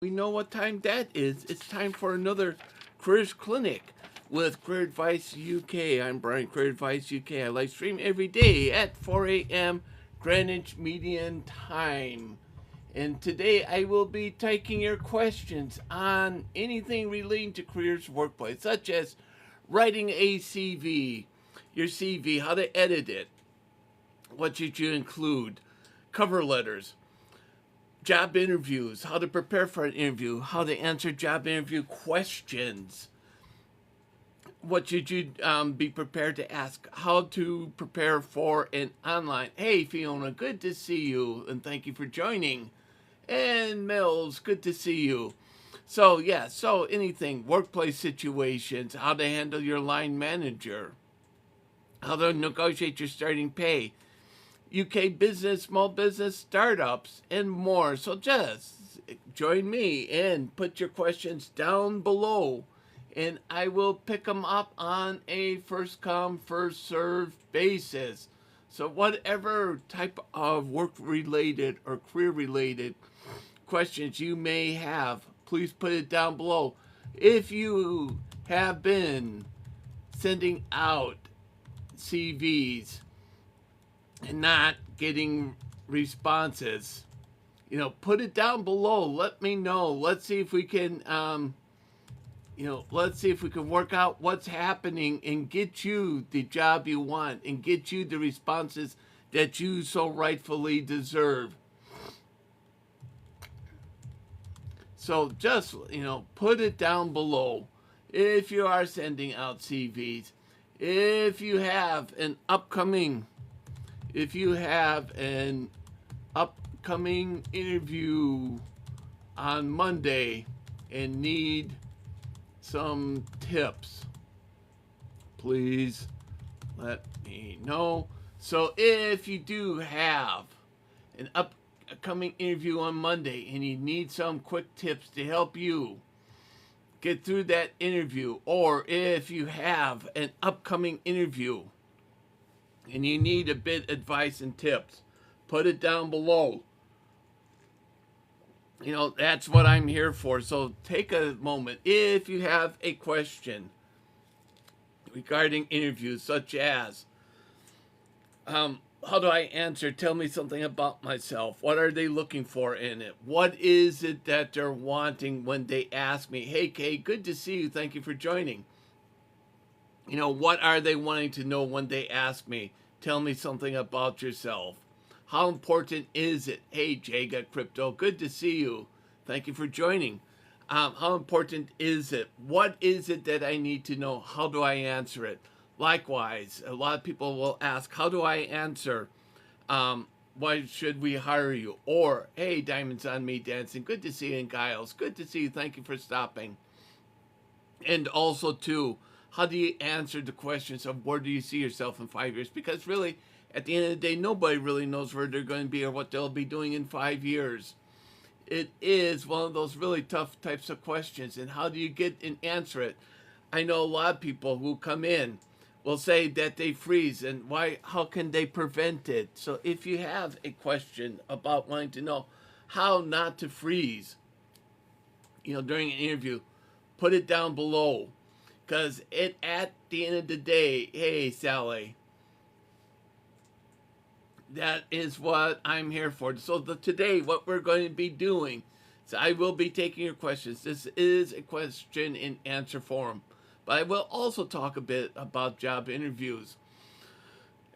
We know what time that is. It's time for another Careers Clinic with Career Advice UK. I'm Brian, Career Advice UK. I live stream every day at 4 a.m. Greenwich Median Time. And today I will be taking your questions on anything relating to careers workplace, such as writing a CV, your CV, how to edit it, what should you include, cover letters, job interviews, how to prepare for an interview, how to answer job interview questions, what should you be prepared to ask, how to prepare for an online. Hey, Fiona, good to see you, and thank you for joining. And Mills, good to see you. So anything, workplace situations, how to handle your line manager, how to negotiate your starting pay, UK business, small business, startups, and more. So just join me and put your questions down below, and I will pick them up on a first come, first served basis. So whatever type of work related or career related questions you may have, please put it down below. If you have been sending out CVs and not getting responses, put it down below. Let me know. Let's see if we can, work out what's happening and get you the job you want and get you the responses that you so rightfully deserve. So just, put it down below if you are sending out CVs. If you have an upcoming interview on Monday and need some tips, please let me know. So if you do have an upcoming interview on Monday and you need some quick tips to help you get through that interview, or if you have an upcoming interview and you need a bit advice and tips, put it down below. That's what I'm here for. So take a moment. If you have a question regarding interviews, such as, how do I answer? Tell me something about myself. What are they looking for in it? What is it that they're wanting when they ask me, hey, Kay, good to see you. Thank you for joining. What are they wanting to know when they ask me, tell me something about yourself? How important is it? Hey, Jay got crypto. Good to see you. Thank you for joining. How important is it? What is it that I need to know? How do I answer it? Likewise, a lot of people will ask, how do I answer? Why should we hire you? Or, hey, Diamonds on Me Dancing. Good to see you. And Giles, good to see you. Thank you for stopping. And also, too, how do you answer the questions of where do you see yourself in 5 years? Because really, at the end of the day, nobody really knows where they're going to be or what they'll be doing in 5 years. It is one of those really tough types of questions. And how do you get and answer it? I know a lot of people who come in will say that they freeze, and how can they prevent it? So if you have a question about wanting to know how not to freeze, during an interview, put it down below. Because at the end of the day, hey, Sally, that is what I'm here for. So today, what we're going to be doing, so I will be taking your questions. This is a question and answer forum. But I will also talk a bit about job interviews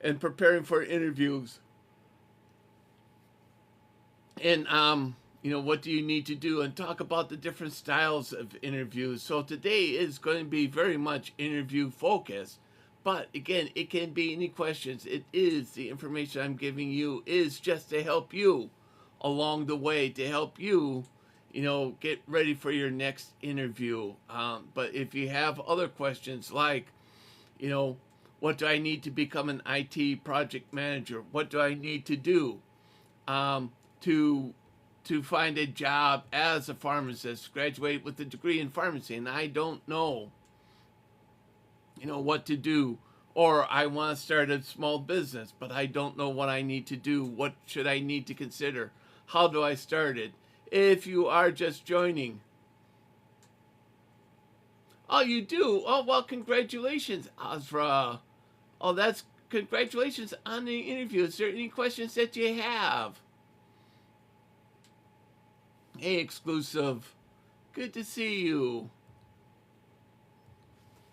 and preparing for interviews. And, what do you need to do, and talk about the different styles of interviews. So today is going to be very much interview focused. But again, it can be any questions. It is the information I'm giving you is just to help you along the way, to help you, get ready for your next interview. But if you have other questions like, what do I need to become an IT project manager? What do I need to do to find a job as a pharmacist, graduate with a degree in pharmacy, and I don't know, what to do. Or I want to start a small business, but I don't know what I need to do. What should I need to consider? How do I start it? if you are just joining. Oh, you do? Oh, well, congratulations, Azra. Oh, that's congratulations on the interview. Is there any questions that you have? Hey, exclusive. Good to see you.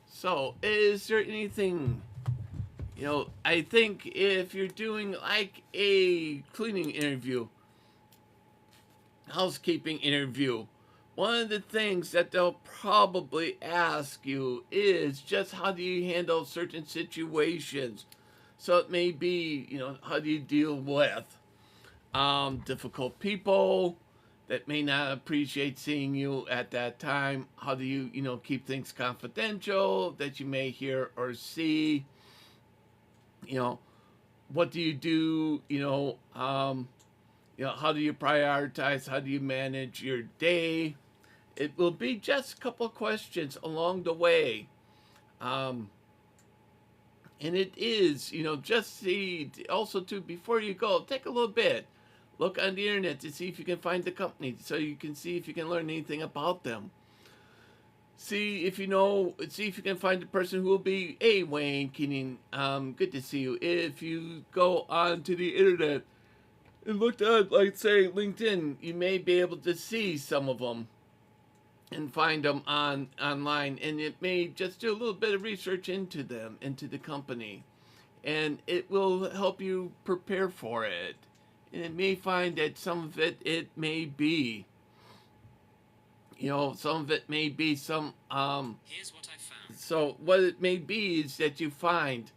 So, is there anything, I think if you're doing like a cleaning interview, housekeeping interview, one of the things that they'll probably ask you is just how do you handle certain situations. So it may be, how do you deal with difficult people that may not appreciate seeing you at that time? How do you, keep things confidential that you may hear or see? What do you do? How do you prioritize? How do you manage your day? It will be just a couple of questions along the way. And it is, just see, also too, before you go, take a little bit. Look on the internet to see if you can find the company so you can see if you can learn anything about them. See if you can find the person who will be, hey, Wayne Keenan, good to see you. If you go on to the internet and look at, like, say, LinkedIn, you may be able to see some of them and find them online, and it may just do a little bit of research into them, into the company, and it will help you prepare for it. And it may find that some of it may be, some of it may be some, here's what I found. So what it may be is that you find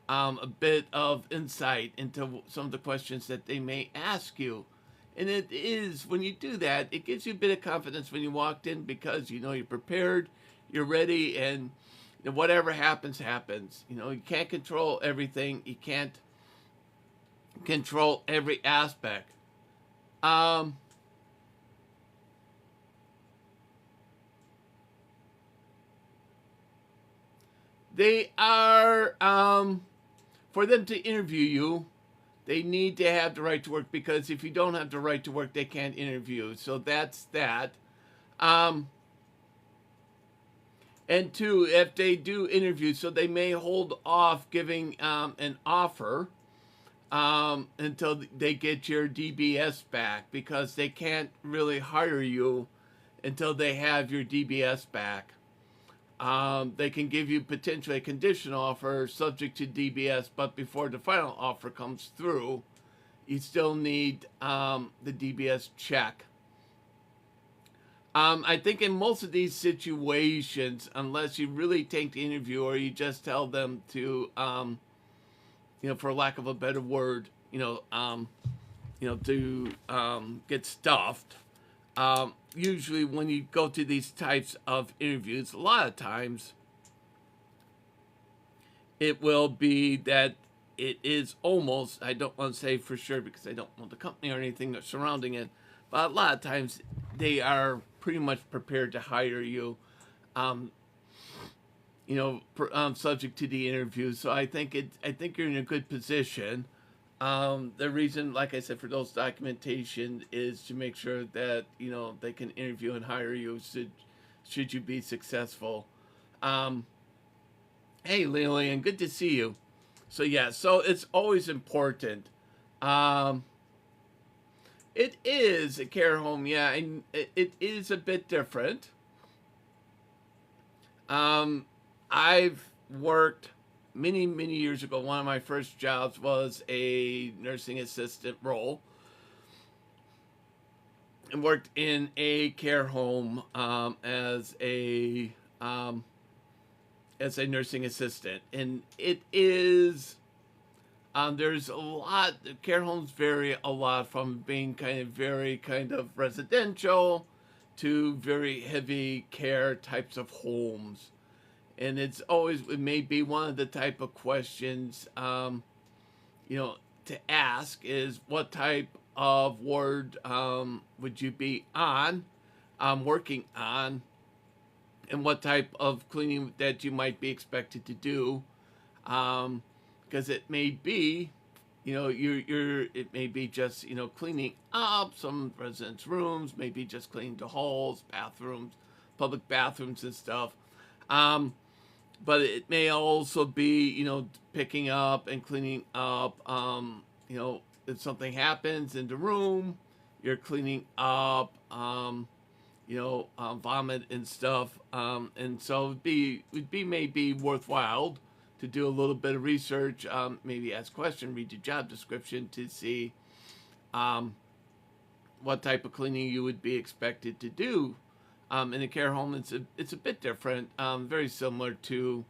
a bit of insight into some of the questions that they may ask you. And it is, when you do that, it gives you a bit of confidence when you walked in because you're prepared, you're ready, and whatever happens, happens. You can't control everything. You can't control every aspect. They are, for them to interview you, they need to have the right to work, because if you don't have the right to work, they can't interview. So that's that. And two, if they do interview, so they may hold off giving an offer until they get your DBS back, because they can't really hire you until they have your DBS back. They can give you potentially a conditional offer subject to DBS, but before the final offer comes through, you still need the DBS check. I think in most of these situations, unless you really take the interview or you just tell them to, for lack of a better word, to get stuffed. Usually when you go to these types of interviews, a lot of times it will be that it is almost, I don't want to say for sure because I don't know the company or anything that's surrounding it, but a lot of times they are pretty much prepared to hire you, subject to the interview. So I think you're in a good position. The reason, like I said, for those documentation is to make sure that, they can interview and hire you should you be successful. Hey, Lillian, good to see you. So yeah, so it's always important. It is a care home, yeah, and it is a bit different. I've worked many, many years ago. One of my first jobs was a nursing assistant role, and worked in a care home as a nursing assistant. And it is, there's a lot, care homes vary a lot from being very kind of residential to very heavy care types of homes. And it may be one of the type of questions, to ask is what type of ward would you be working on, and what type of cleaning that you might be expected to do, because it may be, it may be just, cleaning up some residents' rooms, maybe just cleaning the halls, bathrooms, public bathrooms and stuff. But it may also be, picking up and cleaning up, if something happens in the room, you're cleaning up, vomit and stuff. And so it'd be maybe worthwhile to do a little bit of research, maybe ask questions, read the job description to see what type of cleaning you would be expected to do. In a care home, it's a bit different, very similar to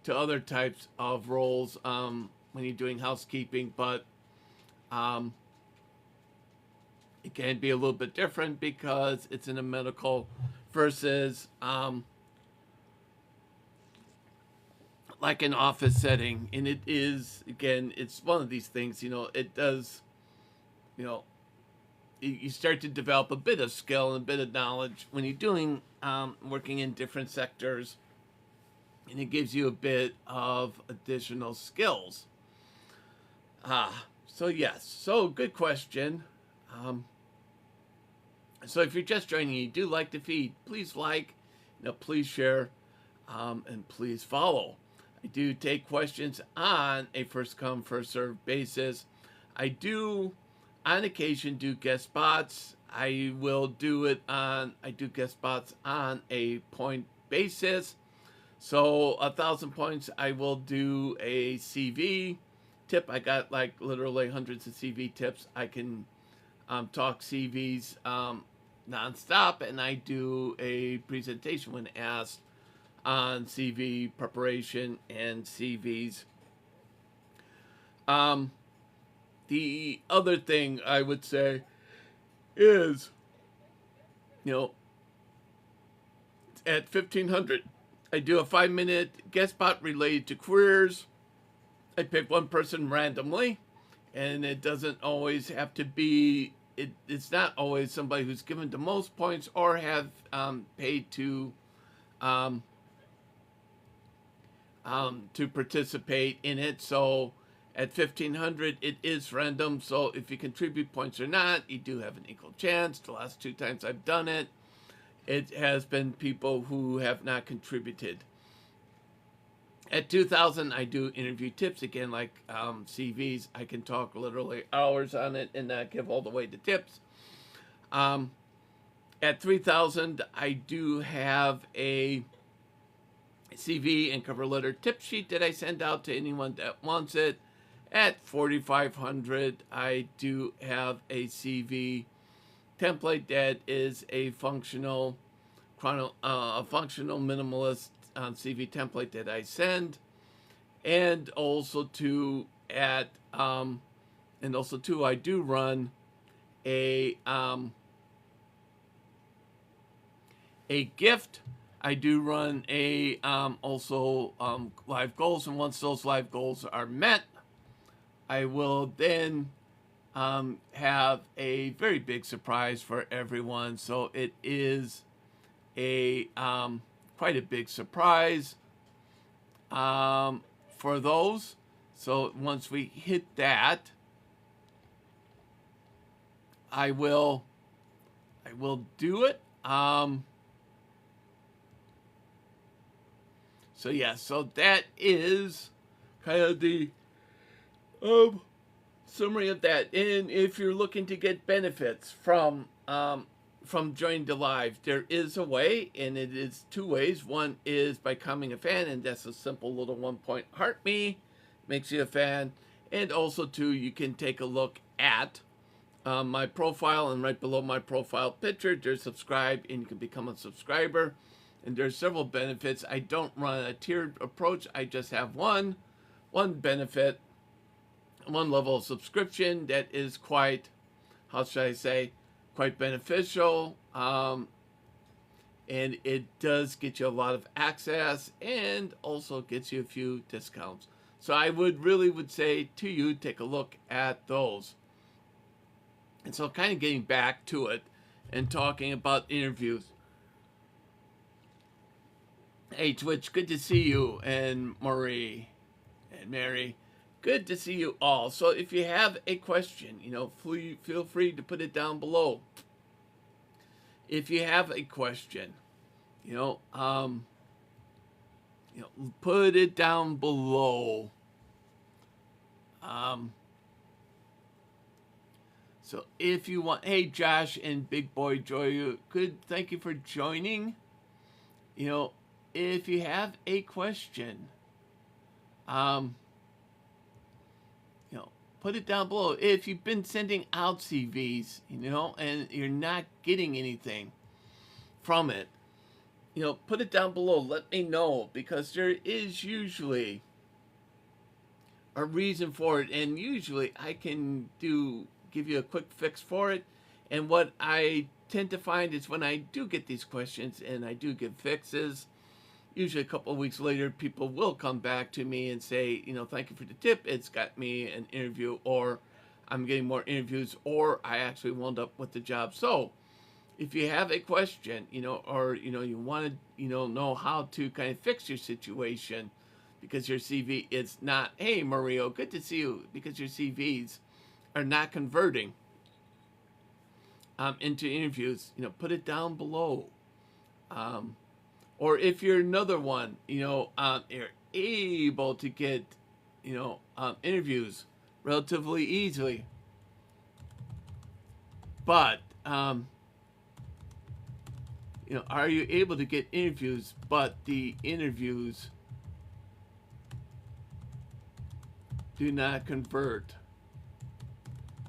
other types of roles when you're doing housekeeping, but it can be a little bit different because it's in a medical versus like an office setting. And it is, again, it's one of these things, it does, you start to develop a bit of skill and a bit of knowledge when you're doing working in different sectors, and it gives you a bit of additional skills. So yes, so good question. So if you're just joining, you do like the feed, please like, please share, and please follow. I do take questions on a first come, first served basis. I do, on occasion, do guest spots. I do guest spots on a point basis. So 1,000 points, I will do a CV tip. I got like literally hundreds of CV tips. I can talk CVs nonstop, and I do a presentation when asked on CV preparation and CVs. The other thing I would say is, at 1,500, I do a 5-minute guest spot related to careers. I pick one person randomly, and it doesn't always have to be, it's not always somebody who's given the most points or have paid to participate in it. So at 1,500, it is random. So if you contribute points or not, you do have an equal chance. The last 2 times I've done it, it has been people who have not contributed. At 2,000, I do interview tips. Again, like CVs, I can talk literally hours on it and not give all the way the tips. At 3,000, I do have a CV and cover letter tip sheet that I send out to anyone that wants it. At 4,500, I do have a CV template that is a functional minimalist CV template that I send, and also I do run a gift. I do run live goals, and once those live goals are met, I will then have a very big surprise for everyone. So it is quite a big surprise for those. So once we hit that, I will do it. So yeah, so that is kind of the summary of that. And if you're looking to get benefits from joining the live, there is a way, and it is 2 ways. One is by becoming a fan, and that's a simple little 1-point heart me, makes you a fan. And also 2, you can take a look at my profile, and right below my profile picture, there's subscribe, and you can become a subscriber. And there's several benefits. I don't run a tiered approach. I just have one benefit, one level of subscription that is quite, how should I say, quite beneficial. And it does get you a lot of access, and also gets you a few discounts. So I would say to you, take a look at those. And so kind of getting back to it and talking about interviews. Hey, Twitch, good to see you, and Marie and Mary. Good to see you all. So if you have a question, feel free to put it down below. If you have a question, you know, um, put it down below. Um, so if you want, hey Josh and Big Boy Joy, good. Thank you for joining. If you have a question, um, put it down below. If you've been sending out CVs, and you're not getting anything from it, put it down below. Let me know, because there is usually a reason for it, and usually I can give you a quick fix for it. And what I tend to find is when I do get these questions and I do get fixes, usually a couple of weeks later, people will come back to me and say, thank you for the tip. It's got me an interview, or I'm getting more interviews, or I actually wound up with the job. So if you have a question, or, you want to, know how to kind of fix your situation because your CV is not, hey, Mario, good to see you, because your CVs are not converting into interviews, put it down below. Or if you're another one, you're able to get, interviews relatively easily. But, are you able to get interviews, but the interviews do not convert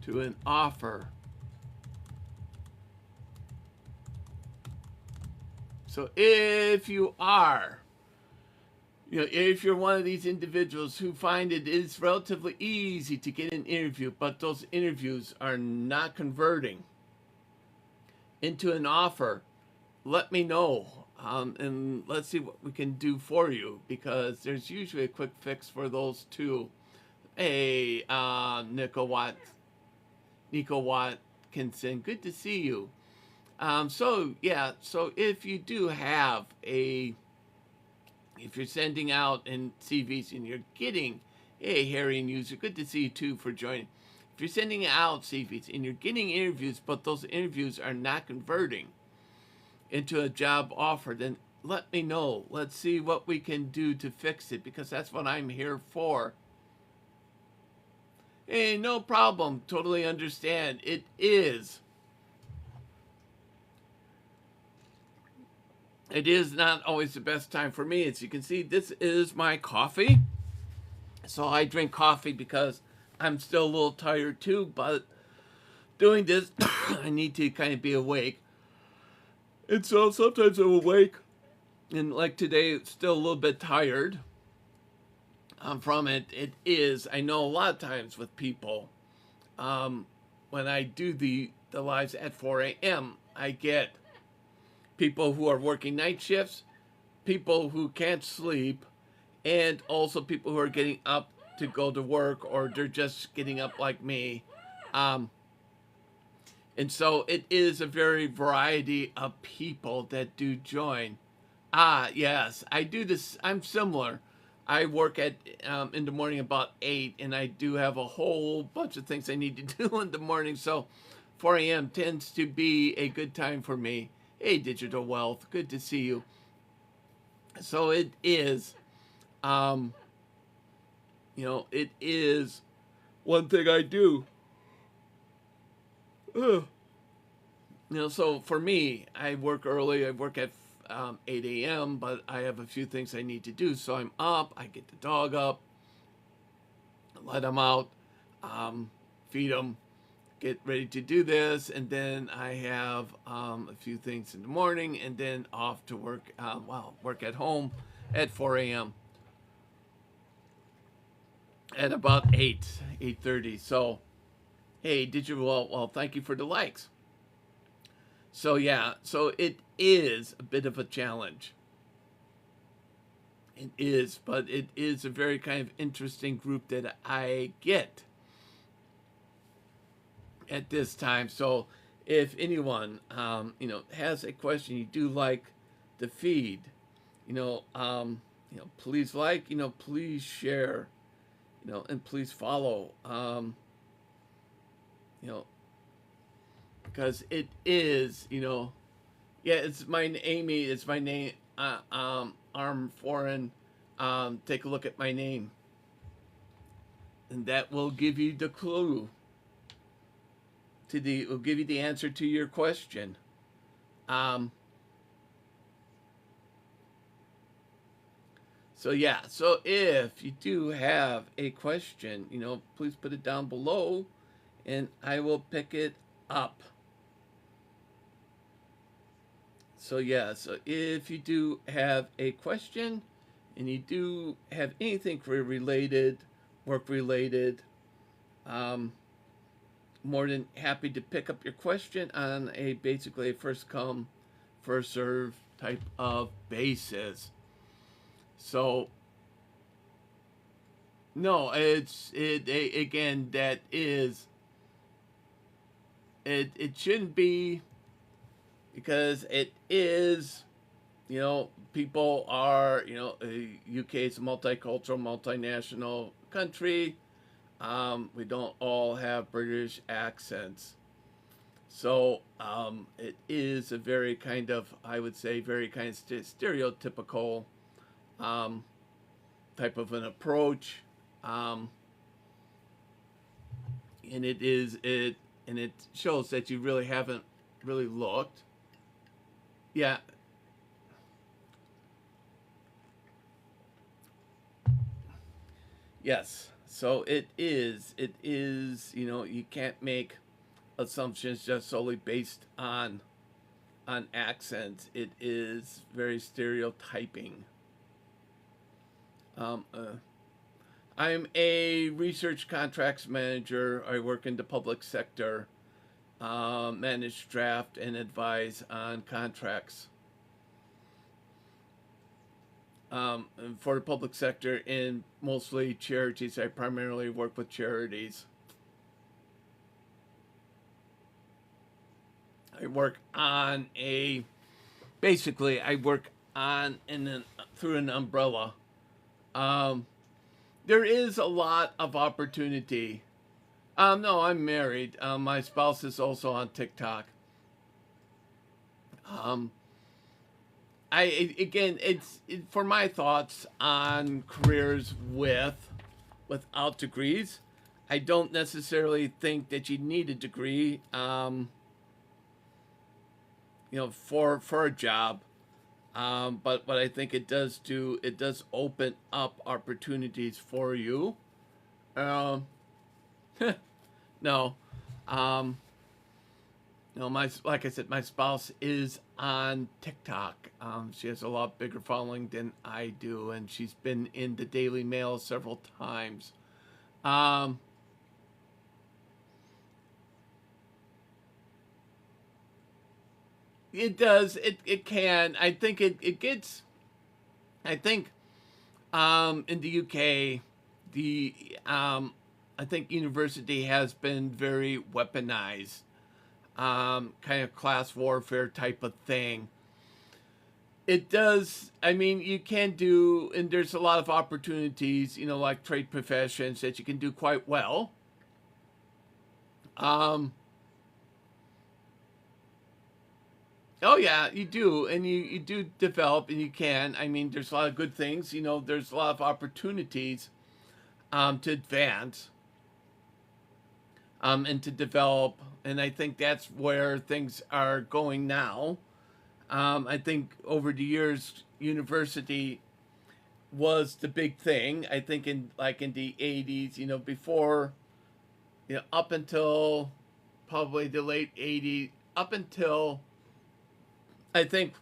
to an offer? So if you are, if you're one of these individuals who find it is relatively easy to get an interview, but those interviews are not converting into an offer, let me know. And let's see what we can do for you, because there's usually a quick fix for those too. Hey, Nico Watkinson, good to see you. So if you do have if you're sending out in CVs and you're getting, hey, Harry and User, good to see you too for joining. If you're sending out CVs and you're getting interviews, but those interviews are not converting into a job offer, then let me know. Let's see what we can do to fix it, because that's what I'm here for. Hey, no problem. Totally understand. It is not always the best time for me. As you can see, this is my coffee. So I drink coffee because I'm still a little tired too, but doing this, I need to kind of be awake. And so sometimes I'm awake, and like today, still a little bit tired from it. It is, I know a lot of times with people, when I do the lives at 4 a.m., I get people who are working night shifts, people who can't sleep, and also people who are getting up to go to work, or they're just getting up like me. And so it is a very variety of people that do join. Yes, I do this. I'm similar. I work at in the morning about 8, and I do have a whole bunch of things I need to do in the morning. So 4 a.m. tends to be a good time for me. Hey, Digital Wealth, good to see you. So it is, it is one thing I do. So for me, I work early. I work at 8 a.m., but I have a few things I need to do. So I'm up. I get the dog up, let him out, feed him, get ready to do this, and then I have a few things in the morning, and then off to work. Work at home at 4 a.m. at about 8:30. So, hey, did you? Well, thank you for the likes. So yeah, so it is a bit of a challenge. It is, but it is a very kind of interesting group that I get at this time. So if anyone, has a question, you do like the feed, please like, please share, and please follow, because it is, yeah, it's my Amy, it's my name, Arm Foreign. Take a look at my name, and that will give you the clue will give you the answer to your question. So yeah, so if you do have a question, please put it down below and I will pick it up. So yeah, so if you do have a question and you do have anything career related, work related, more than happy to pick up your question on a basically a first come, first serve type of basis. So no, again, that is it shouldn't be, because it is, people are, UK is a multicultural, multinational country. We don't all have British accents. So it is a very kind of, I would say, very kind of stereotypical type of an approach. And it shows that you really haven't really looked. Yeah. Yes. So it is, you can't make assumptions just solely based on accents. It is very stereotyping. I'm a research contracts manager. I work in the public sector, manage, draft, and advise on contracts. For the public sector and mostly charities. I primarily work with charities. I work on basically I work on through an umbrella. There is a lot of opportunity. No, I'm married. My spouse is also on TikTok. It's for my thoughts on careers without degrees. I don't necessarily think that you need a degree, for a job. But what I think it does open up opportunities for you. Um, no, no, like I said, my spouse is on TikTok. She has a lot bigger following than I do, and she's been in the Daily Mail several times. It does. It can. I think it gets. I think in the UK, I think university has been very weaponized, kind of class warfare type of thing. It does. I mean, you can do, and there's a lot of opportunities, like trade professions that you can do quite well. Um, oh yeah, you do, and you do develop, and you can. I mean, there's a lot of good things. There's a lot of opportunities to advance, and to develop, and I think that's where things are going now. I think over the years, university was the big thing. I think in the 80s, before, up until probably the late 80s, up until, I think,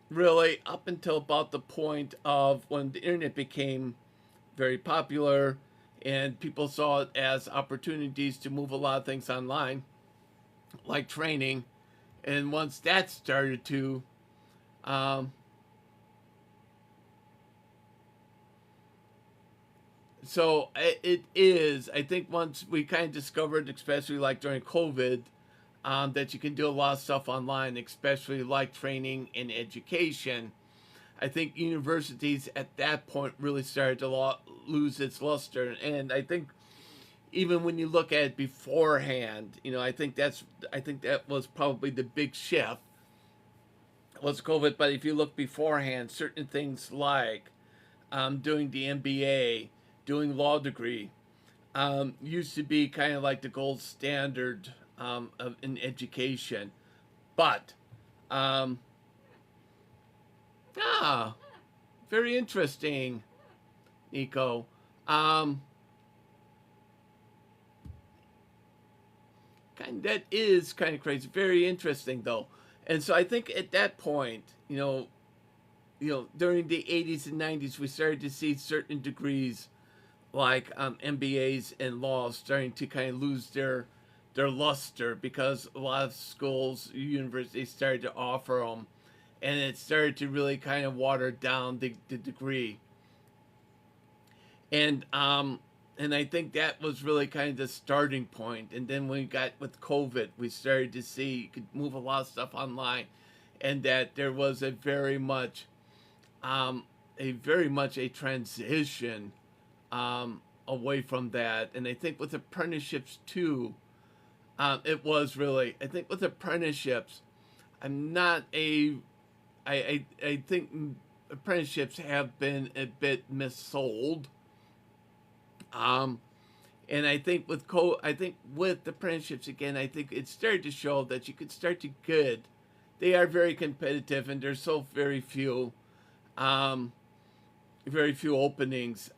really up until about the point of when the internet became very popular and people saw it as opportunities to move a lot of things online, like training. And once that started to, um, so it is, I think once we kind of discovered, especially like during COVID, that you can do a lot of stuff online, especially like training and education. I think universities at that point really started to lose its luster. And I think even when you look at it beforehand, I think that was probably the big shift was COVID. But if you look beforehand, certain things like doing the MBA, doing law degree, used to be kind of like the gold standard in education. But, um, ah, very interesting, Nico. Um, that is kind of crazy. Very interesting, though. And so I think at that point, during the 80s and 90s, we started to see certain degrees like MBAs and law starting to kind of lose their luster because a lot of schools, universities started to offer them, and it started to really kind of water down the degree. And I think that was really kind of the starting point. And then when we got with COVID, we started to see you could move a lot of stuff online, and that there was um, very much a transition away from that. And I think with apprenticeships too, it was really. I think with apprenticeships, I'm not a. I think apprenticeships have been a bit missold. Um, and I think I think with apprenticeships again, I think it started to show that you could start to good. They are very competitive, and there's so um, very few openings.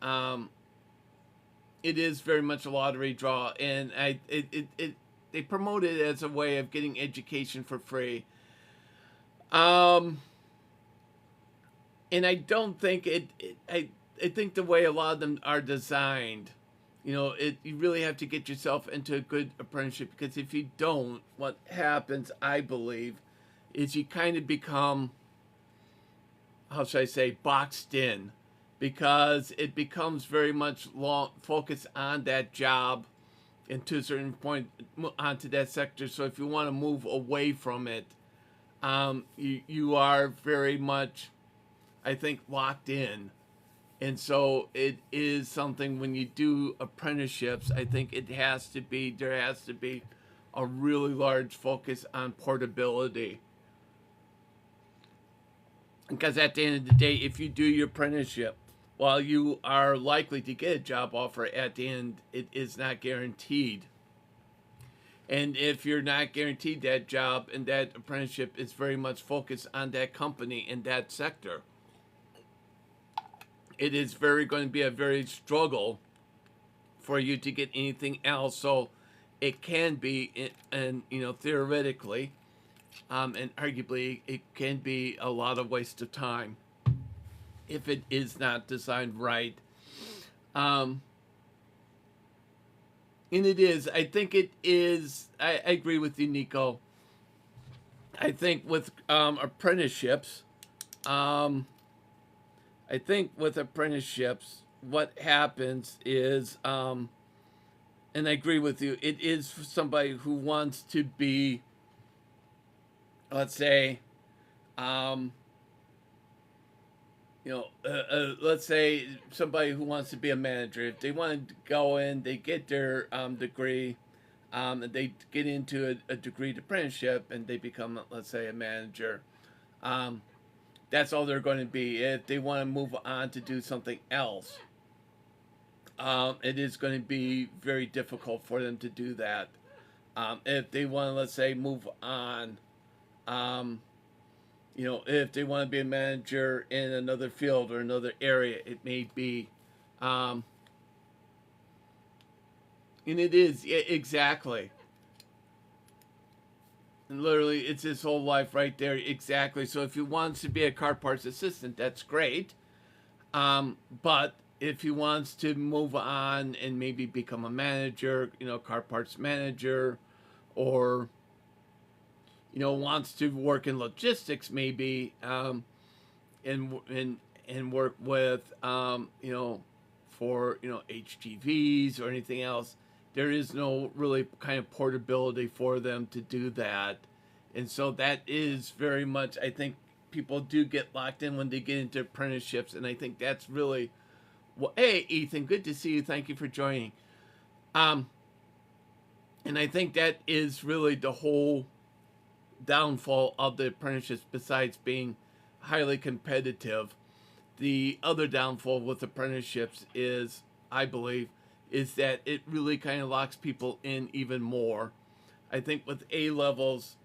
It is very much a lottery draw, and they promote it as a way of getting education for free. Um, and I don't think I think the way a lot of them are designed, you really have to get yourself into a good apprenticeship, because if you don't, what happens, I believe, is you kind of become, how should I say, boxed in, because it becomes very much long focused on that job and to a certain point onto that sector. So if you want to move away from it, you are very much, I think, locked in. And so it is something when you do apprenticeships, I think there has to be a really large focus on portability. Because at the end of the day, if you do your apprenticeship, while you are likely to get a job offer at the end, it is not guaranteed. And if you're not guaranteed that job, and that apprenticeship is very much focused on that company in that sector, it is going to be a very struggle for you to get anything else. So it can be, and theoretically, and arguably, it can be a lot of waste of time if it is not designed right. Um, and it is. I think it is. I agree with you, Nico. I think with apprenticeships, um, what happens is, and I agree with you, it is for somebody who wants to be, let's say, um, let's say somebody who wants to be a manager. If they want to go in, they get their degree, and they get into a degreed apprenticeship, and they become, let's say, a manager. Um, that's all they're going to be. If they want to move on to do something else, it is going to be very difficult for them to do that. If they want to, let's say, move on, um, if they want to be a manager in another field or another area, it may be. Um, and it is, yeah, exactly. And literally, it's his whole life right there. Exactly. So if he wants to be a car parts assistant, that's great. But if he wants to move on and maybe become a manager, car parts manager, or wants to work in logistics, maybe, and work with, for HGVs or anything else, there is no really kind of portability for them to do that. And so that is very much, I think, people do get locked in when they get into apprenticeships, and I think that's really well. Hey, Ethan, good to see you. Thank you for joining. Um, and I think that is really the whole downfall of the apprenticeships. Besides being highly competitive, the other downfall with apprenticeships is, I believe, is that it really kind of locks people in even more. I think with A levels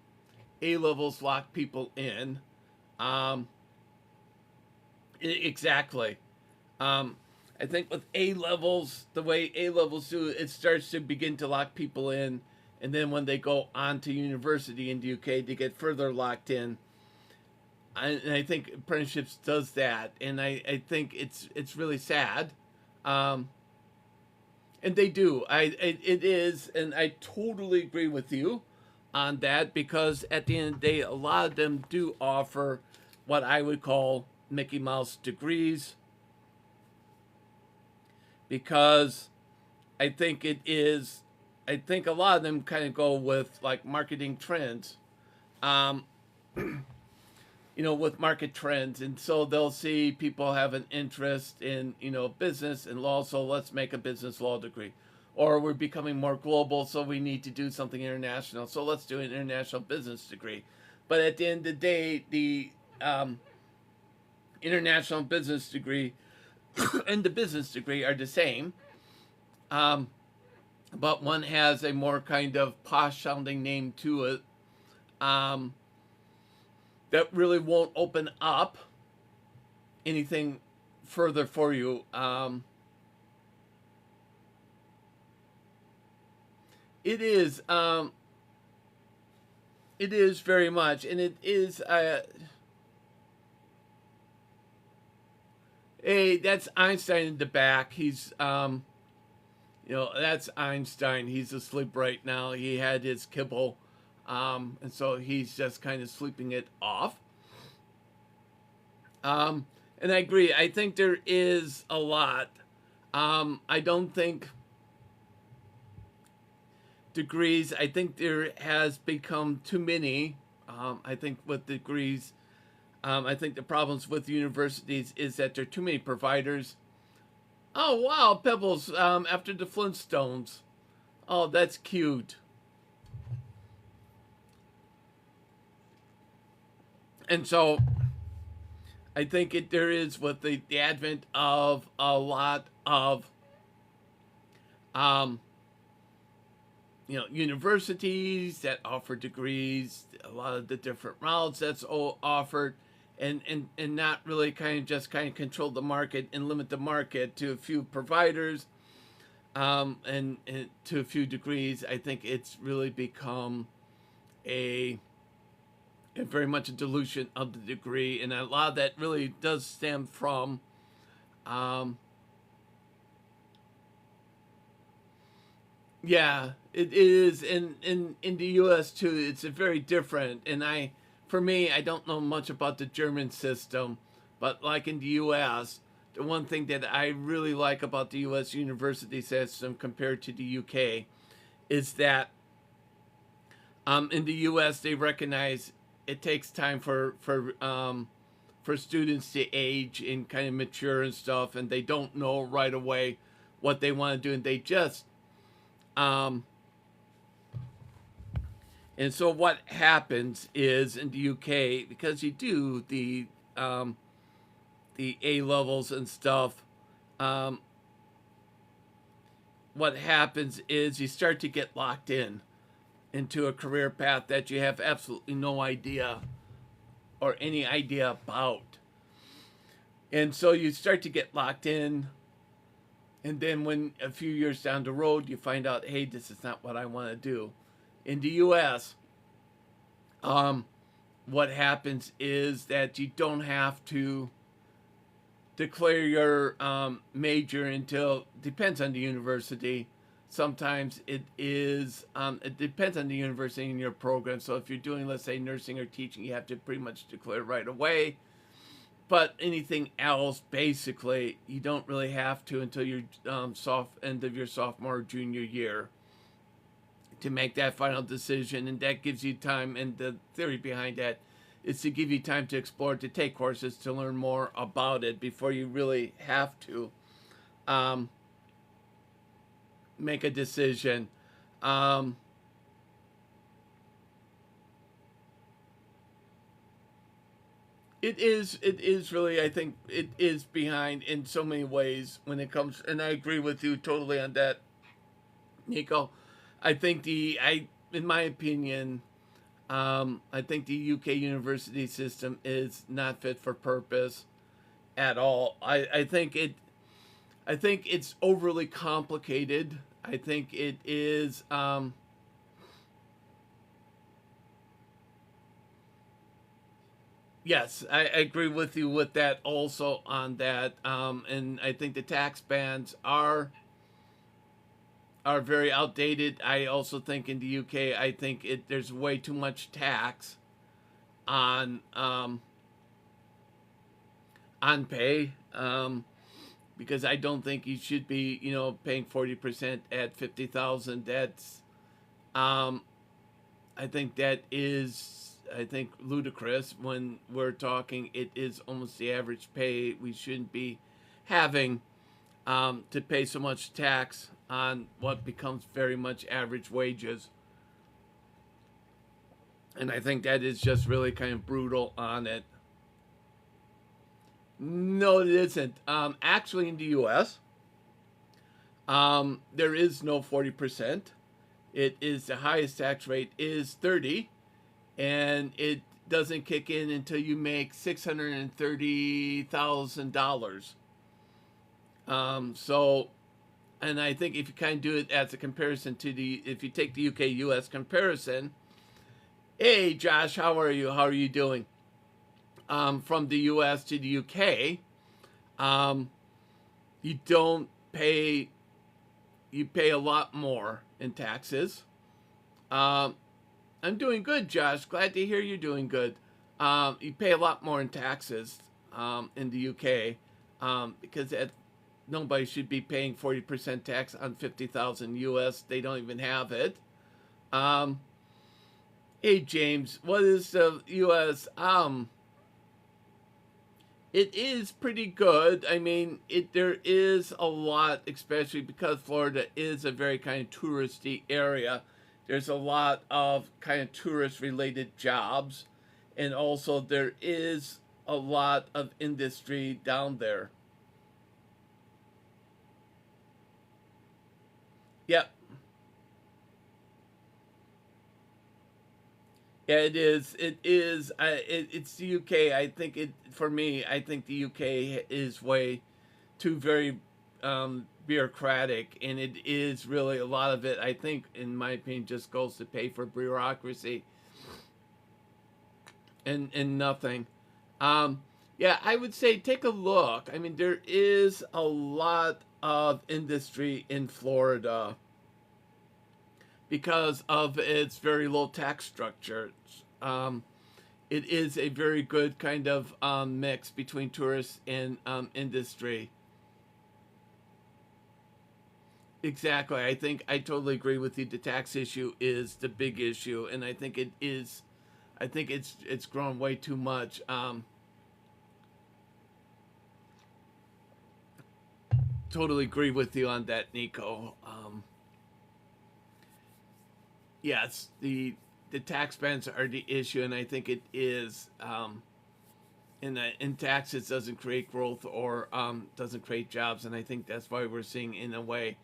lock people in. Um, exactly. Um, I think with A levels, the way A levels do, it starts to begin to lock people in, and then when they go on to university in the UK, they get further locked in. And I think apprenticeships does that, and I think it's really sad. Um, and they do. It is, and I totally agree with you on that, because at the end of the day, a lot of them do offer what I would call Mickey Mouse degrees, because I think it is. I think a lot of them kind of go with like marketing trends. Um, with market trends. And so they'll see people have an interest in, business and law, so let's make a business law degree. Or we're becoming more global, so we need to do something international, so let's do an international business degree. But at the end of the day, the international business degree and the business degree are the same. But one has a more kind of posh sounding name to it. That really won't open up anything further for you. It is. It is very much, and it is. Hey, that's Einstein in the back. He's. That's Einstein. He's asleep right now. He had his kibble, and so he's just kind of sleeping it off. And I agree. I think there is a lot. I don't think degrees. I think there has become too many. I think with degrees, I think the problems with universities is that there are too many providers. Oh wow, Pebbles! After the Flintstones. Oh, that's cute. And so I think there is, with the advent of a lot of universities that offer degrees, a lot of the different routes that's all offered, and not really kind of control the market and limit the market to a few providers, and to a few degrees. I think it's really become a very much a dilution of the degree, and a lot of that really does stem from yeah, it is in the US too. It's a very different, and for me, I don't know much about the German system, but like in the US, the one thing that I really like about the US university system compared to the UK is that in the US they recognize it takes time for students to age and kind of mature and stuff, and they don't know right away what they want to do, and they just and so what happens is in the UK, because you do the A levels and stuff, what happens is you start to get locked into a career path that you have absolutely no idea or any idea about. And so you start to get locked in, and then when a few years down the road you find out, hey, this is not what I want to do. In the US, what happens is that you don't have to declare your major until, depends on the university. Sometimes it depends on the university and your program. So if you're doing, let's say, nursing or teaching, you have to pretty much declare right away. But anything else, basically, you don't really have to until your end of your sophomore or junior year to make that final decision, and that gives you time. And the theory behind that It's to give you time to explore, to take courses, to learn more about it before you really have to um, make a decision. Um, it is really, I think it is behind in so many ways when it comes, and I agree with you totally on that, Nico. I think in my opinion, I think the UK university system is not fit for purpose at all. I think it's overly complicated. I think it is. Yes, I agree with you with that also on that. And I think the tax bans are very outdated. I also think in the UK, I think there's way too much tax on on pay. Because I don't think you should be, paying 40% at 50,000. That's um, I think that is, I think, ludicrous when we're talking. It is almost the average pay. We shouldn't be having to pay so much tax on what becomes very much average wages. And I think that is just really kind of brutal on it. No, it isn't. Actually, in the U.S., there is no 40%. It is the highest tax rate is 30, and it doesn't kick in until you make $630,000. So, and I think if you kind of do it as a comparison to if you take the UK US comparison, hey Josh, how are you? How are you doing? From the US to the UK, um, you don't pay, you pay a lot more in taxes. Um, I'm doing good, Josh. Glad to hear you're doing good. You pay a lot more in taxes in the UK because nobody should be paying 40% tax on 50,000 US. They don't even have it. Um, hey James, what is the US? It is pretty good. I mean, there is a lot, especially because Florida is a very kind of touristy area. There's a lot of kind of tourist related jobs, and also there is a lot of industry down there. Yep. Yeah, it is. It is. It's the UK. I think it for me. I think the UK is way too very bureaucratic, and it is really a lot of it. I think, in my opinion, just goes to pay for bureaucracy and nothing. Um, yeah, I would say take a look. I mean, there is a lot of industry in Florida because of its very low tax structure. Um, it is a very good kind of mix between tourists and industry. Exactly. I think I totally agree with you. The tax issue is the big issue, and I think it is. I think it's grown way too much. Totally agree with you on that, Nico. Yes, the tax bans are the issue, and I think it is. In taxes doesn't create growth or doesn't create jobs, and I think that's why we're seeing, in a way,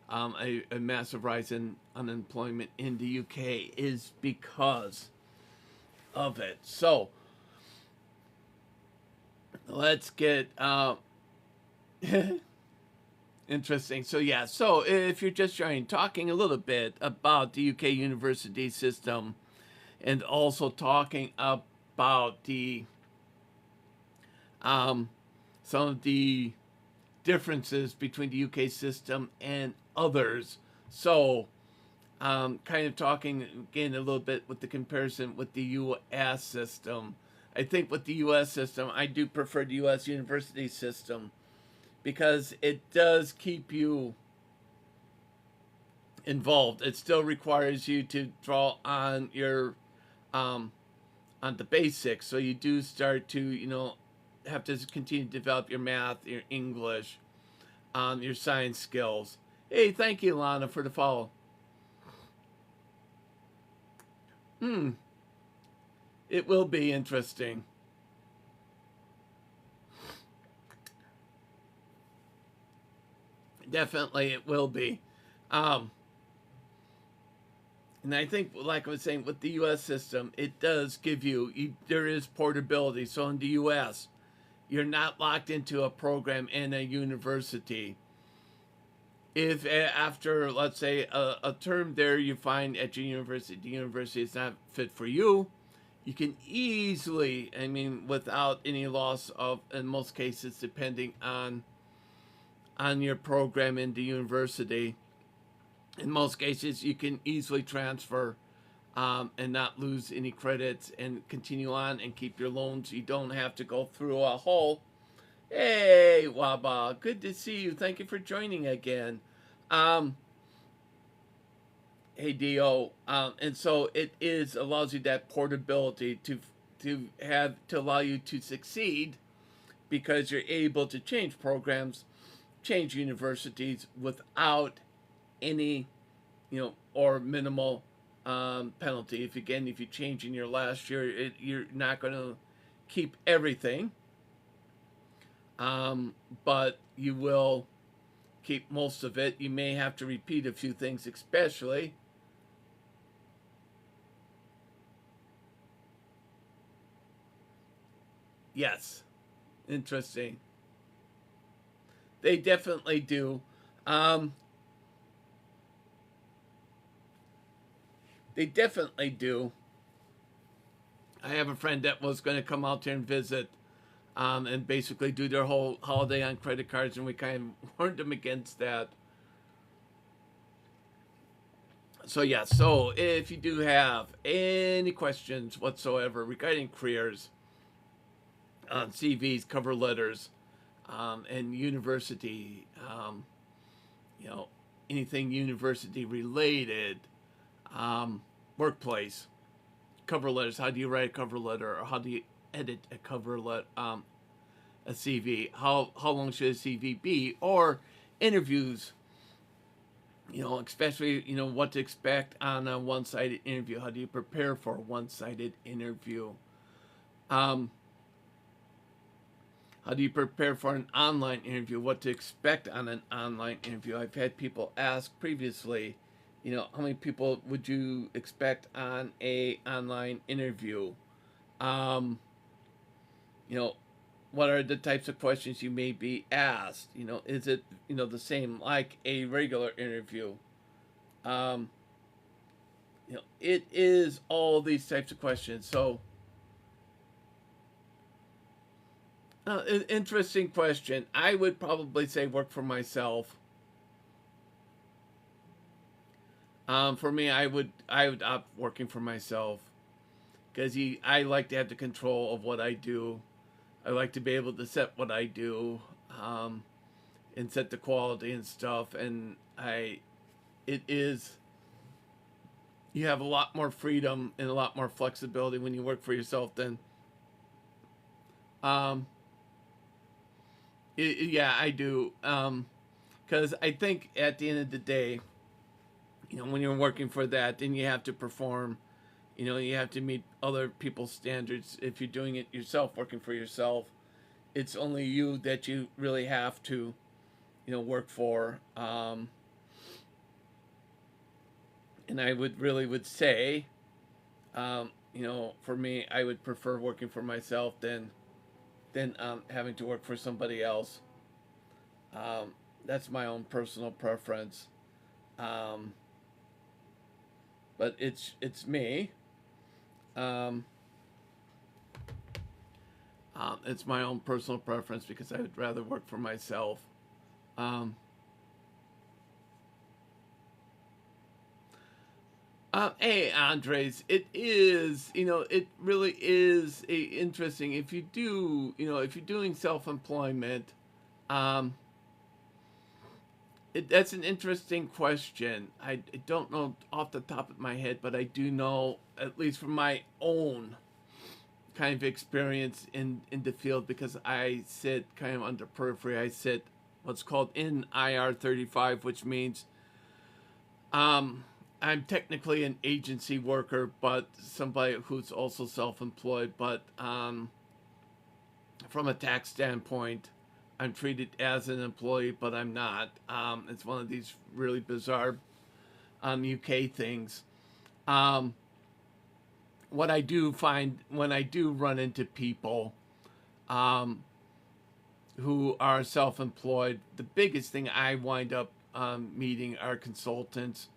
a massive rise in unemployment in the UK is because of it. So let's get interesting. So yeah, so if you're just joining, talking a little bit about the UK university system, and also talking about the um, some of the differences between the UK system and others. So, kind of talking again a little bit with the comparison with the US system. I think with the US system, I do prefer the US university system because it does keep you involved. It still requires you to draw on your um, on the basics. So you do start to, have to continue to develop your math, your English, your science skills. Hey, thank you, Lana, for the follow. It will be interesting. Definitely, it will be. Um, and I think, like I was saying, with the U.S. system, it does give there is portability. So in the U.S., you're not locked into a program in a university. If after, let's say, a term there, you find at your university, the university is not fit for you, you can easily, I mean, without any loss of, in most cases, depending on your program in the university, in most cases, you can easily transfer and not lose any credits and continue on and keep your loans. You don't have to go through a whole. Hey, Waba, good to see you. Thank you for joining again. Hey, Dio. And so it allows you that portability to allow you to succeed because you're able to change programs, change universities without any, or minimal penalty. If you change in your last year, you're not going to keep everything, but you will keep most of it. You may have to repeat a few things, especially. Yes, interesting. They definitely do. They definitely do. I have a friend that was going to come out here and visit, and basically do their whole holiday on credit cards, and we kind of warned them against that. So yeah, so if you do have any questions whatsoever regarding careers, CVs, cover letters, and university, you know, anything university related, workplace, cover letters. How do you write a cover letter, or how do you edit a cover letter, a CV? How long should a CV be? Or interviews. Especially what to expect on a one-sided interview. How do you prepare for a one-sided interview? Um, how do you prepare for an online interview? What to expect on an online interview? I've had people ask previously, how many people would you expect on a online interview? Um, you know, what are the types of questions you may be asked? Is it, the same like a regular interview? Um, it is all these types of questions. So, an interesting question. I would probably say work for myself. For me, I would opt working for myself because I like to have the control of what I do. I like to be able to set what I do, and set the quality and stuff. And it is, you have a lot more freedom and a lot more flexibility when you work for yourself than, um, yeah, I do. Because I think at the end of the day, when you're working for that, then you have to perform. You have to meet other people's standards. If you're doing it yourself, working for yourself, it's only you that you really have to, work for. And I would say, for me, I would prefer working for myself than having to work for somebody else. That's my own personal preference. Um, but it's me. Um, it's my own personal preference because I would rather work for myself. Um, hey, Andres, it is, it really is interesting. If you do, if you're doing self-employment, um, that's an interesting question. I don't know off the top of my head, but I do know, at least from my own kind of experience in the field because I sit kind of on the periphery. I sit what's called in IR 35, which means I'm technically an agency worker, but somebody who's also self-employed. But from a tax standpoint, I'm treated as an employee, but I'm not. It's one of these really bizarre UK things. Um, what I do find when I do run into people um, who are self-employed, the biggest thing I wind up meeting are consultants,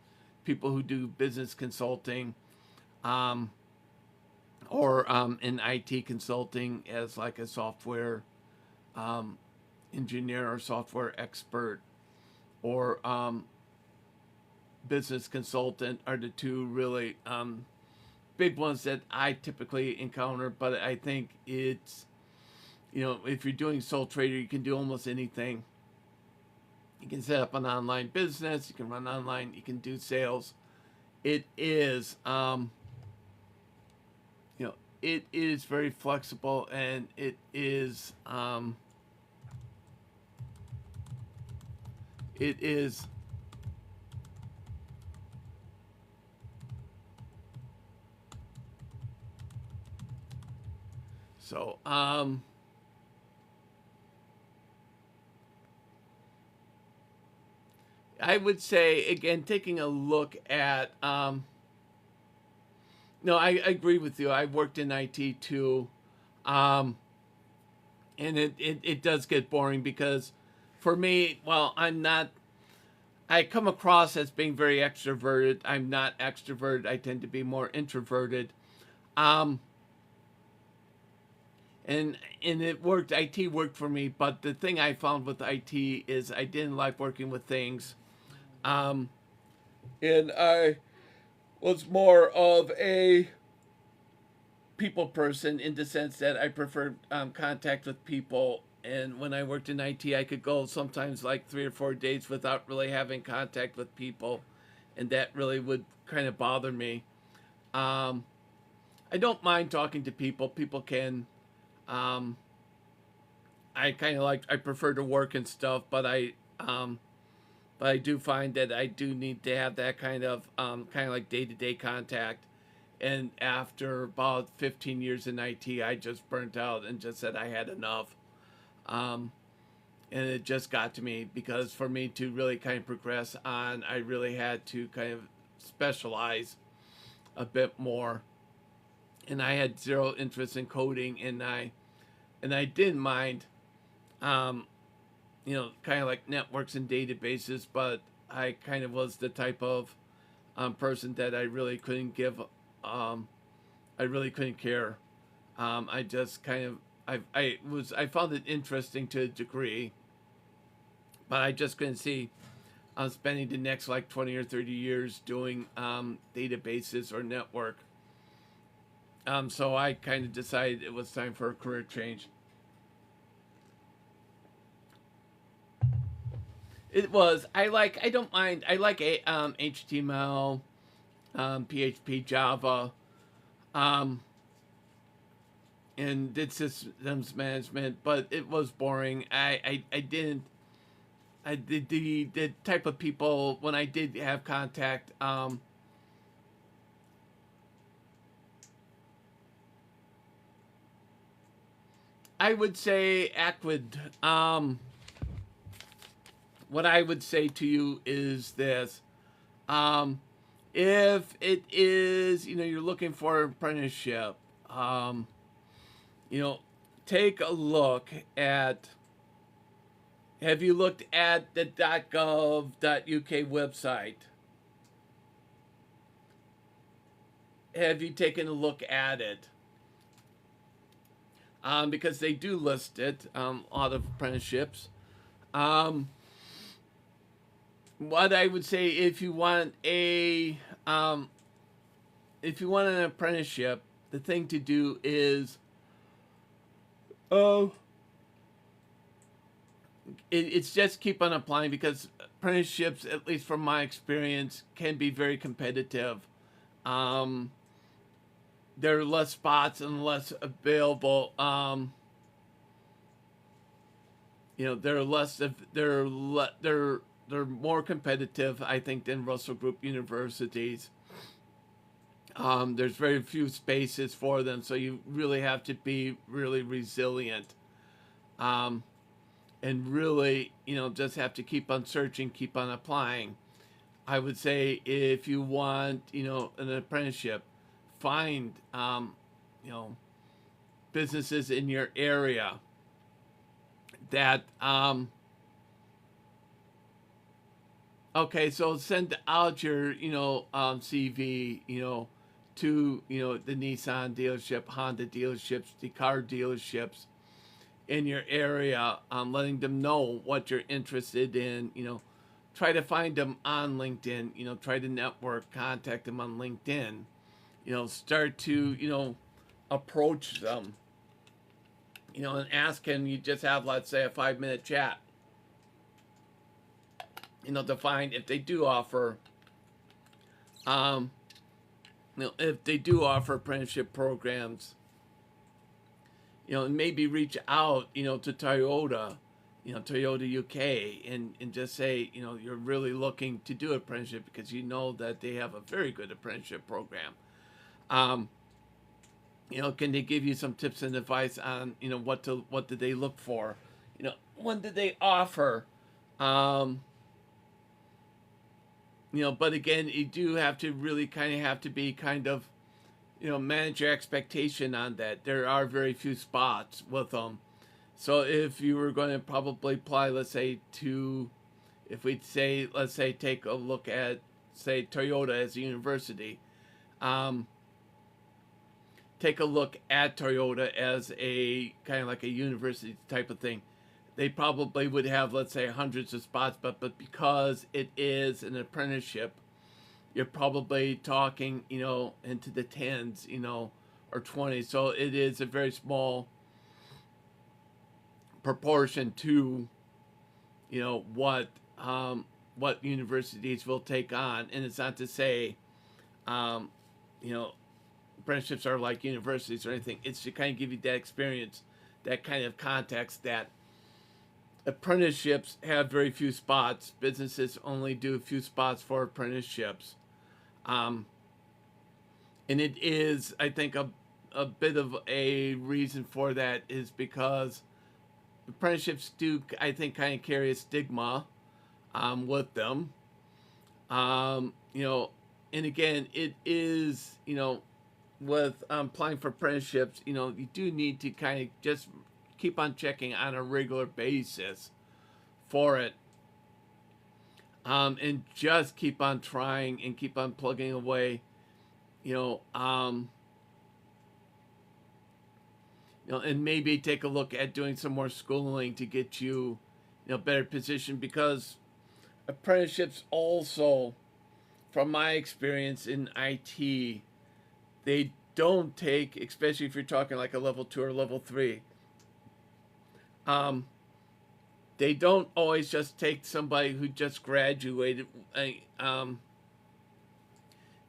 people who do business consulting, um, or in IT consulting as like a software um, engineer or software expert, or business consultant are the two really big ones that I typically encounter. But I think it's, if you're doing sole trader, you can do almost anything. You can set up an online business, you can run online, you can do sales. It is, it is very flexible, and it is so I would say, again, taking a look at no, I agree with you. I worked in IT too. Um, and it does get boring because for me, well, I come across as being very extroverted. I'm not extroverted. I tend to be more introverted. Um, and it worked. IT worked for me, but the thing I found with IT is I didn't like working with things. Um, and I was more of a people person in the sense that I preferred contact with people. And when I worked in IT, I could go sometimes like 3 or 4 days without really having contact with people, and that really would kind of bother me. Um, I don't mind talking to people. People can. Um, I prefer to work and stuff, but I do find that I do need to have that kind of like day to day contact. And after about 15 years in IT, I just burnt out and just said I had enough. Um, and it just got to me because for me to really kind of progress on, I really had to kind of specialize a bit more. And I had zero interest in coding, and I didn't mind, um, kind of like networks and databases, but I kind of was the type of person that um, I really couldn't care. I just kind of, I found it interesting to a degree, but I just couldn't see spending the next like 20 or 30 years doing databases or network. So I kind of decided it was time for a career change. It was. I don't mind. I like HTML, PHP, Java, um, and did systems management, but it was boring. I didn't. I did the type of people when I did have contact. I would say Aquid. What I would say to you is this: um, if it is, you're looking for an apprenticeship, um, you know, take a look at. Have you looked at the .gov.uk website? Have you taken a look at it? Because they do list it, a lot of apprenticeships. Um, what I would say, if you want an apprenticeship, the thing to do is, oh, it's just keep on applying because apprenticeships, at least from my experience, can be very competitive. Um, there are less spots and less available. They're less of they're more competitive, I think, than Russell Group universities. There's very few spaces for them, so you really have to be really resilient, um, and really, just have to keep on searching, keep on applying. I would say if you want, an apprenticeship, find, you know, businesses in your area that, okay, so send out your, CV, to, the Nissan dealership, Honda dealerships, the car dealerships in your area, letting them know what you're interested in, try to find them on LinkedIn, try to network, contact them on LinkedIn, start to, approach them, and ask, can you just have, let's say, a 5-minute chat, to find if they do offer, um, if they do offer apprenticeship programs, and maybe reach out, to Toyota, Toyota UK, and just say, you're really looking to do apprenticeship because you know that they have a very good apprenticeship program. Can they give you some tips and advice on, what do they look for? When do they offer? But again, you do have to really kind of manage your expectation on that. There are very few spots with them. So if you were going to probably apply, let's say, if we'd say, let's say, take a look at, say, Toyota as a university, take a look at Toyota as a kind of like a university type of thing. They probably would have, let's say, hundreds of spots, but because it is an apprenticeship, you're probably talking, into the tens, or 20s. So it is a very small proportion to, what universities will take on. And it's not to say, um, you know, apprenticeships are like universities or anything. It's to kind of give you that experience, that kind of context that apprenticeships have very few spots. Businesses only do a few spots for apprenticeships. Um, and it is, I think, a bit of a reason for that is because apprenticeships do, I think, kind of carry a stigma, with them. Um, you know, and again, it is, with applying for apprenticeships, you do need to kind of just keep on checking on a regular basis for it. And just keep on trying and keep on plugging away, you know, um, and maybe take a look at doing some more schooling to get you, better position because apprenticeships also, from my experience in IT, they don't take, especially if you're talking like a level 2 or level 3, um, they don't always just take somebody who just graduated. Um,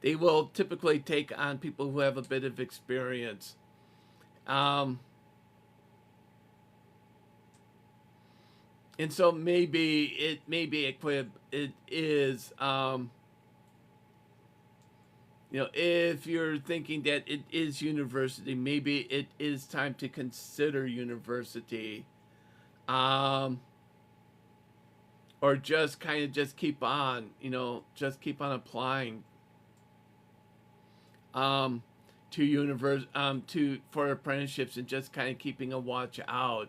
they will typically take on people who have a bit of experience. Um, and so it is, if you're thinking that it is university, maybe it is time to consider university. Um, or just kind of just keep on, just keep on applying, um, to for apprenticeships and just kind of keeping a watch out,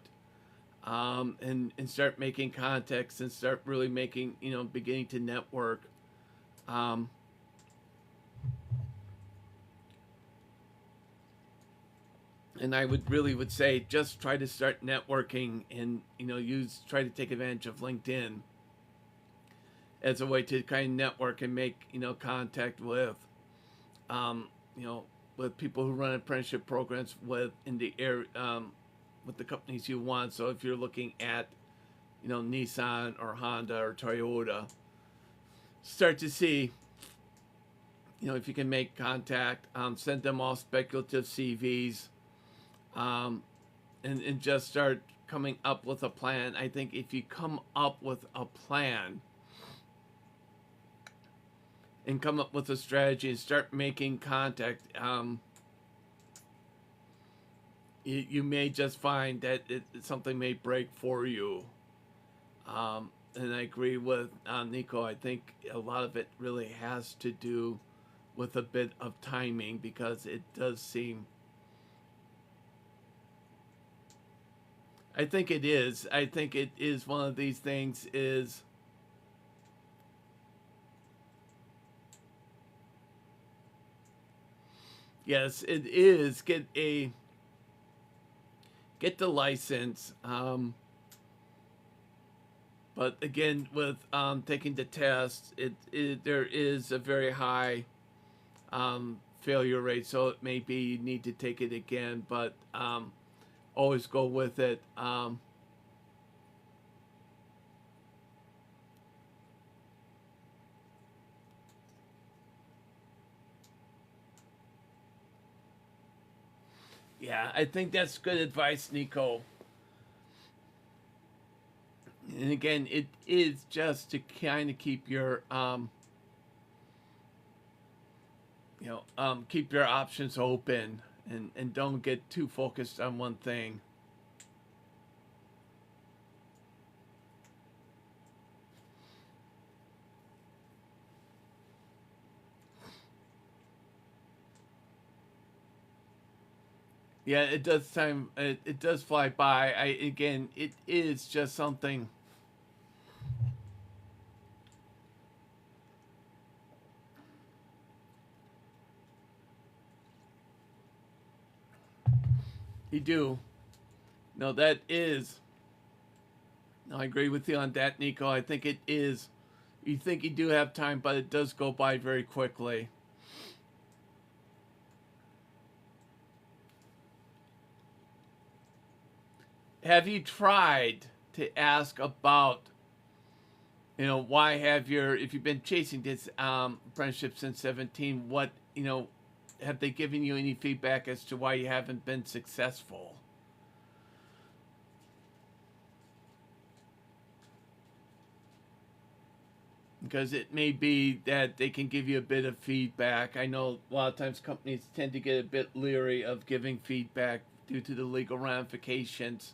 and start making contacts and start really making, beginning to network. Um, and I would say just try to start networking and, try to take advantage of LinkedIn as a way to kind of network and make, contact with, um, with people who run apprenticeship programs with in the area, with the companies you want. So if you're looking at, Nissan or Honda or Toyota, start to see, you know, if you can make contact, send them all speculative CVs, um, and just start coming up with a plan. I think if you come up with a plan and come up with a strategy and start making contact, you may just find that something may break for you. And I agree with Nico. I think a lot of it really has to do with a bit of timing, because it does seem. I think it is. I think it is one of these things is. Yes, it is. Get the license. But again, with taking the test, there is a very high failure rate. So it may be you need to take it again, but always go with it. Yeah, I think that's good advice, Nico. And again, it is just to kind of keep your keep your options open, and don't get too focused on one thing. Yeah, it does time. It does fly by. Again, it is just something. You do. No, that is. No, I agree with you on that, Nico. I think it is. You think you do have time, but it does go by very quickly. Have you tried to ask about, why have if you've been chasing this apprenticeship since 17, what, have they given you any feedback as to why you haven't been successful? Because it may be that they can give you a bit of feedback. I know a lot of times companies tend to get a bit leery of giving feedback due to the legal ramifications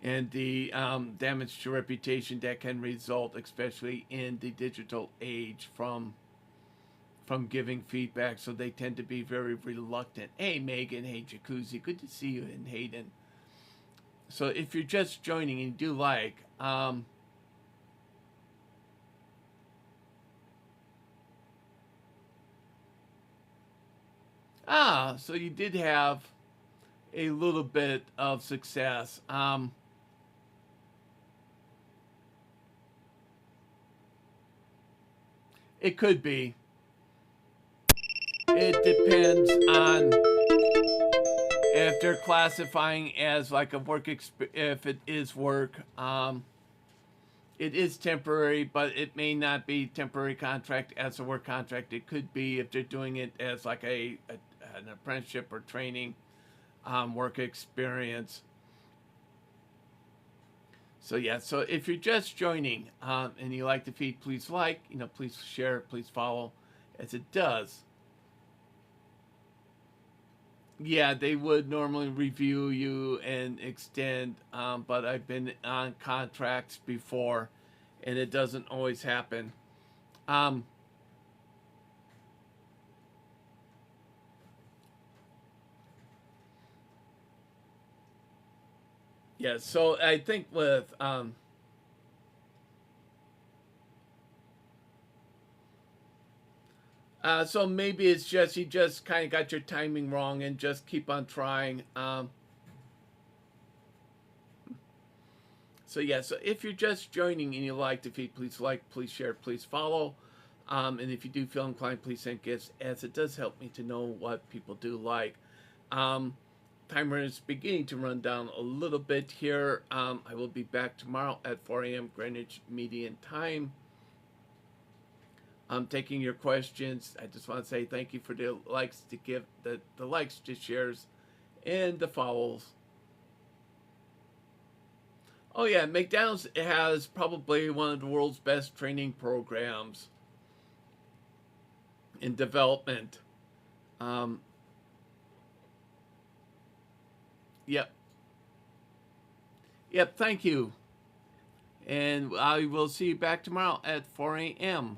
and the damage to reputation that can result, especially in the digital age, from giving feedback. So they tend to be very reluctant. Hey, Megan. Hey, Jacuzzi. Good to see you, and Hayden. So if you're just joining and you do like, so you did have a little bit of success. It could be. It depends on if they're classifying as like a work if it is work. It is temporary, but it may not be temporary contract as a work contract. It could be if they're doing it as like an apprenticeship or training work experience. So yeah, so if you're just joining and you like the feed, please like, please share, please follow, as it does. Yeah, they would normally review you and extend, but I've been on contracts before, and it doesn't always happen. Yeah, so I think with so maybe it's just you just kind of got your timing wrong, and just keep on trying. So yeah, so if you're just joining and you like the feed, please like, please share, please follow. And if you do feel inclined, please send gifts, as it does help me to know what people do like. Timer is beginning to run down a little bit here. I will be back tomorrow at 4 a.m. Greenwich Median Time. I'm taking your questions. I just want to say thank you for the likes to give the likes, the shares, and the follows. Oh yeah, McDonald's has probably one of the world's best training programs in development. Um, yep, yep. Thank you, and I will see you back tomorrow at 4 a.m.